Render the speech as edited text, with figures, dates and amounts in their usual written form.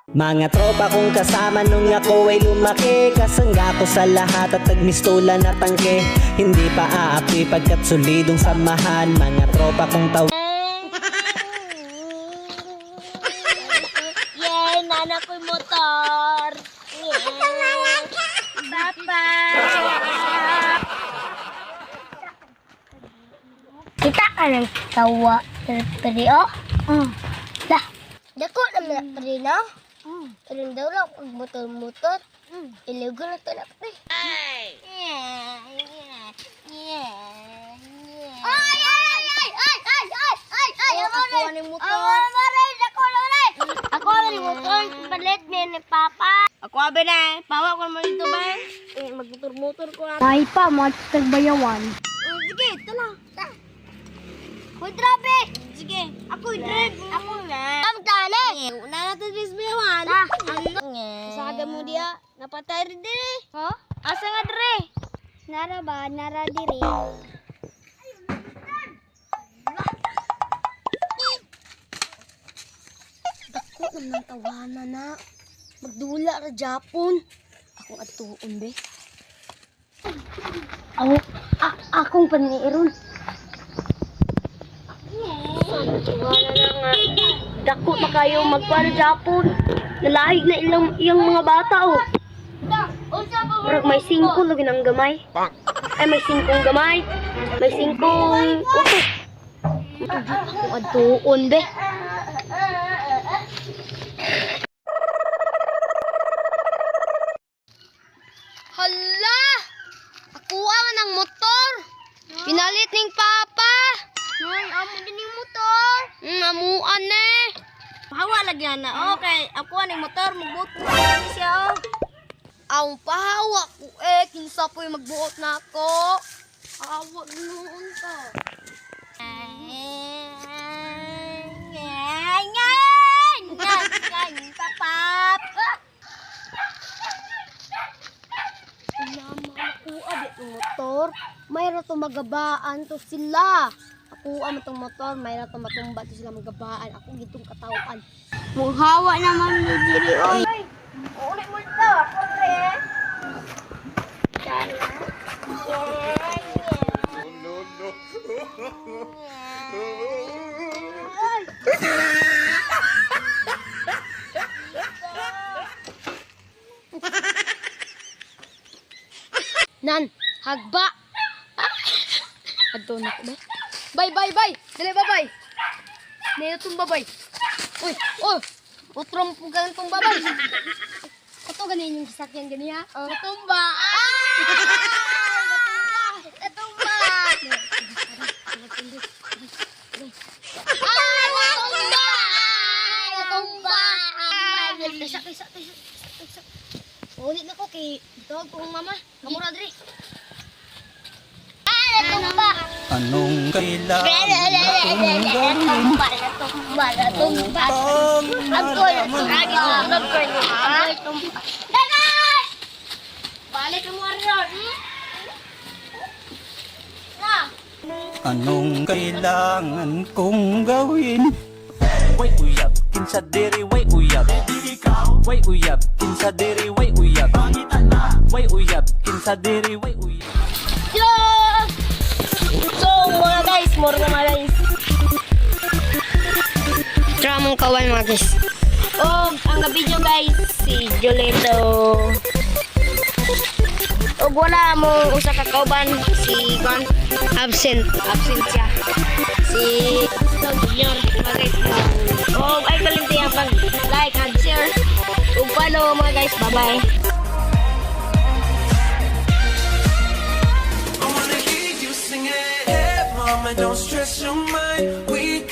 Mga tropa kong kasama nung ako ay lumaki, kasangga ko sa lahat at nagmistola na tangke. Hindi pa aapi pagkat solidong samahan. Mga tropa kong Yay! Nana ko'y motor! Yay! Papa! Kita ka ng tawa, peri oh? Lah, dako naman na peri na? Pero daw lang kung motor-motor. Iligo na ito na peri. Ay! Ako ni motor. Ako ni motor. Palit niya ni Papa. Ako abi na. Pawa ko naman dito ba? Magmotor-motor ko. Ay pa, matagbayawan. Sige, ito lang. Hoy, grabe! Sige, ako drive. Ako nga. Tama-tali. Una na ito disbiyawan. Saga mo diya. Napatay rin din eh. Ha? Asa nga dire? Nara ba? Nara diri. Dako naman tawanan na. Magdula ra Japon. Akong atuon be. Akong paniiron. Dako na kayo magkuhan Japon. Nalahig na iyang mga bata oh. Pero may 5 lagi ng gamay. Ay may 5 gamay. May 5 utok. Akong atuon be. Hala! Ako man ng motor. Pinalit ning Papa. Ay, amo din yung motor. Amuan eh. Pahawa lagyan na. Okay, ako ning motor magbuot ko ni siya. Ang pahawa ko kinsa po yung magbuot na ako. Awa noon to. Papap. Mama ako abit ng motor. Mayroon to magabaan to sila. Ako ang itong motor, mayroon to matumba to sila magabaan. Ako gitong katawaan. Munghawa naman ni diri oy. Ulit mo ito, ako rin. Nan, hagba. Adto na ko ba? Bye. Dali bye. Nino tong babay. Uy, utrom po ganun tong babay. Ito ganin yung sasakyan ganiya. Natumba. Natumba. Natumba. Ulit na ko kay tawag ko ang mama. Kamura diri. Natumba. Anong kailangan Natumba. Balik mo ron. Anong kailangan kong gawin? Way uyab, kinsa diri way uyab. Way uyab, kinsa diri way uyab. Way uyab, kinsa diri way uyab. So mga guys, Tramong kawan mga guys. Ang video guys, si Joleto. Wala mo usa ka kauban si Kon absent siya. Si Junior mga guys. Ay kalimtihan pag like and share. Follow mga guys. Bye-bye. Mama, don't stress your mind. We